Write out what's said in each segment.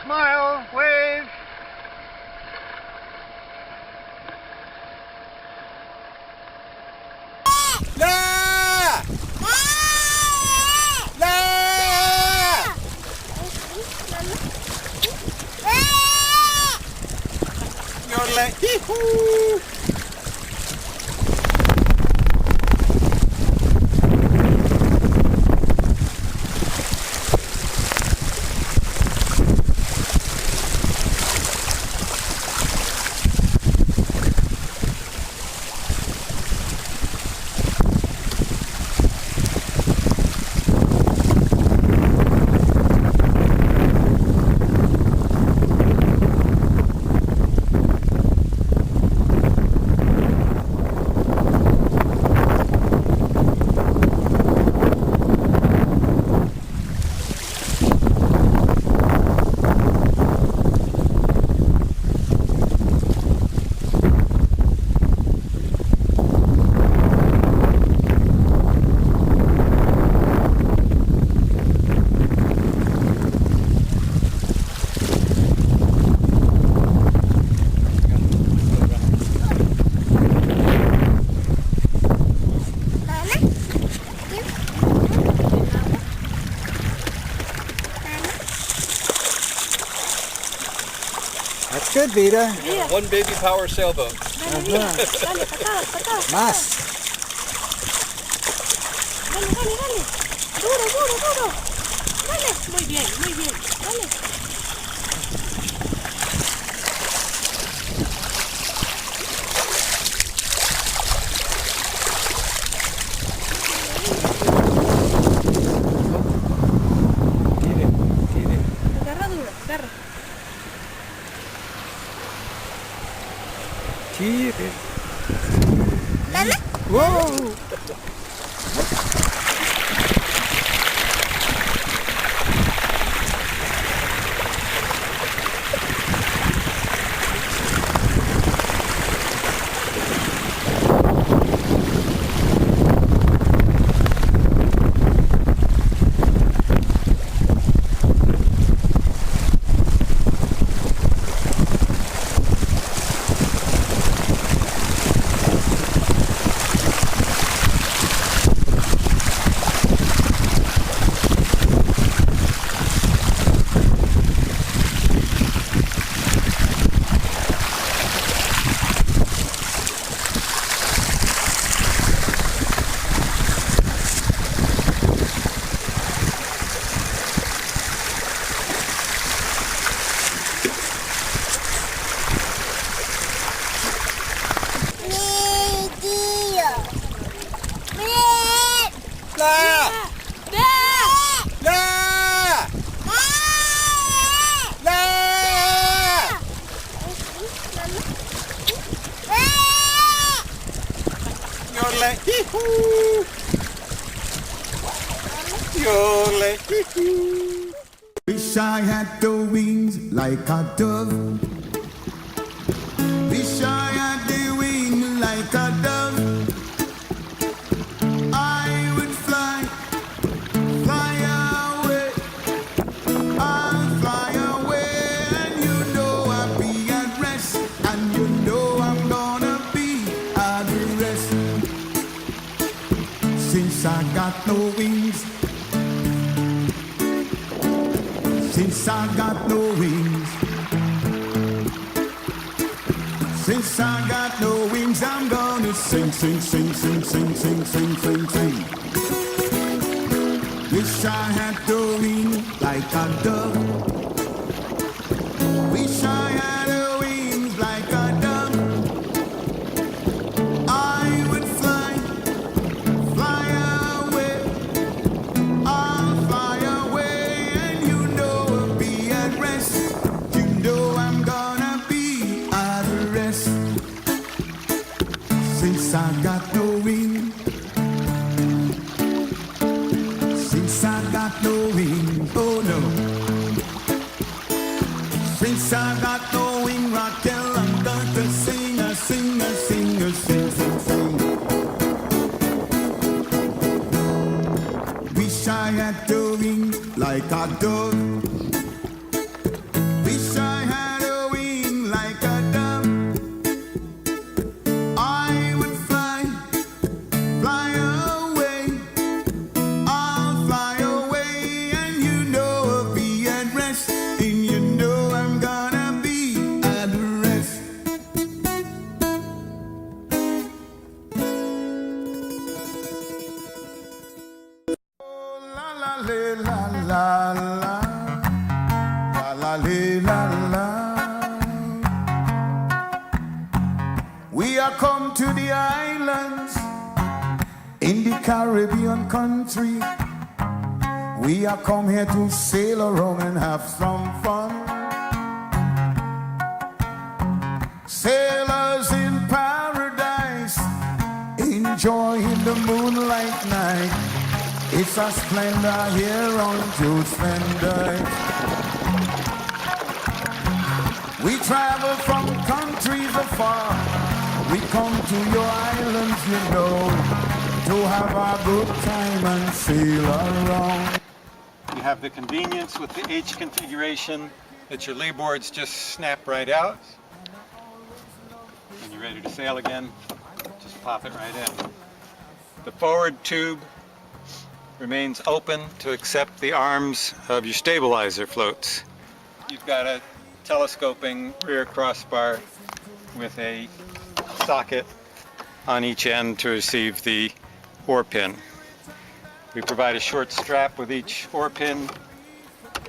Smile, wave. La! La! You're like, hee-hoo! That's good, Vita. One baby power sailboat. Dale, para acá. Más. Dale. Duro. Dale. Muy bien. Dale. Agarra duro, agarra. Tire. Dale. Wow. La! La! La! You're like, hee-hoo! You're like, hee-hoo! Wish I had the wings like a dove. Wish I had the wings like a dove. I would fly away. I'll fly away, and you know I'll be at rest, and you know I'm gonna be at rest. Since I got no wings. Since I got no wings, since I got no wings, I'm gonna sing. Wish I had the wings like a dove. Wish I had the wings like a dove. I would fly away. I'll fly away, and you know I'll be at rest. You know I'm gonna be at rest. Since I got no wings, since I got no wings, oh no. Since I got no wings, Raquel, I'm gonna sing. Wish I had the wings like a dove. le la la la, la la le la la. We are come to the islands in the Caribbean country. We are come here to sail around and have some fun. Sailors in paradise, enjoying the moonlight night. It's a splendor here on Jude's Splendor. We travel from countries afar. We come to your islands, you know, to have a good time and sail around. You have the convenience with the H configuration that your lee boards just snap right out. When you're ready to sail again, just pop it right in. The forward tube remains open to accept the arms of your stabilizer floats. You've got a telescoping rear crossbar with a socket on each end to receive the oar pin. We provide a short strap with each oar pin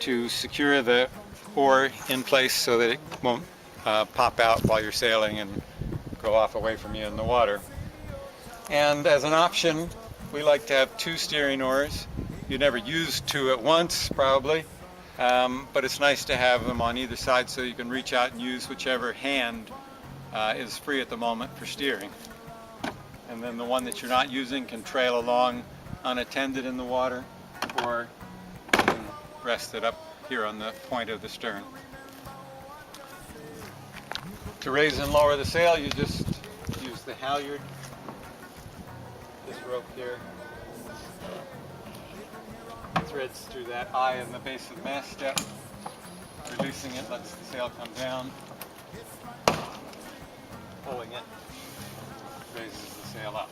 to secure the oar in place so that it won't pop out while you're sailing and go off away from you in the water. And as an option, we like to have 2 steering oars. You never use 2 at once, probably, but it's nice to have them on either side so you can reach out and use whichever hand is free at the moment for steering. And then the one that you're not using can trail along unattended in the water, or you can rest it up here on the point of the stern. To raise and lower the sail, you just use the halyard, this rope here, threads through that eye in the base of the mast step. Releasing it lets the sail come down. Pulling it raises the sail up.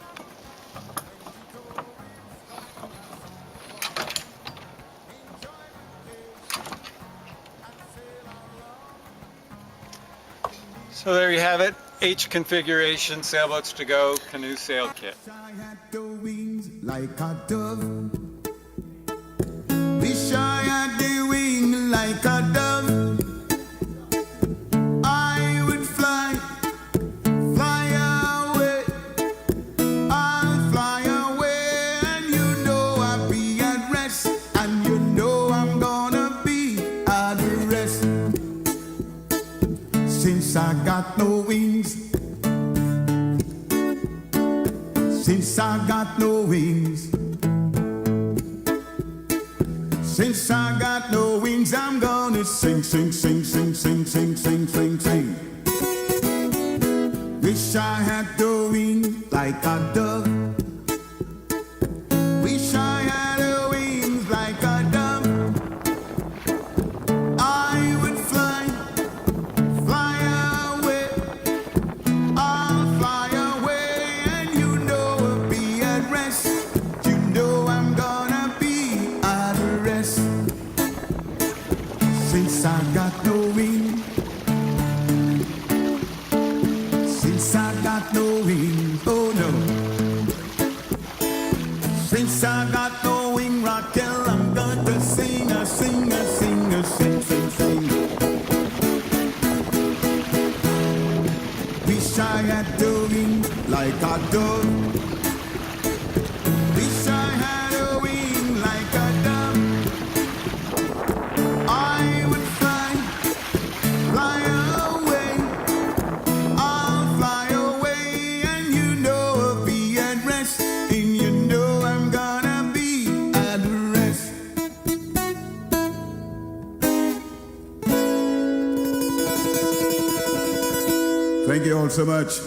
So there you have it, H configuration sailboats to go canoe sail kit. I had the wings like a dove. Wish I had the wings like a dove. I would fly, fly away. I'll fly away, and you know I'll be at rest, and you know I'm gonna be at rest. Since I got no wings, since I got no wings, since I got no wings, I'm gonna sing, sing, sing, sing, sing, sing, sing, sing, sing. Wish I had the wings like a dove. Wish I had the wings like a dove. I would fly, fly away. I'll fly away, and you know I'll be at rest. You know I'm gonna be at rest. Since I got no wings, since I got no wings, oh no. Since I got no wing, Raquel, I'm gonna sing, a sing, a sing, a sing, sing, sing. Wish I had the wings like a dove. Wish I had a wing like a dove. I would fly, fly away. I'll fly away, and you know I'll be at rest, and you know I'm gonna be at rest. Thank you all so much.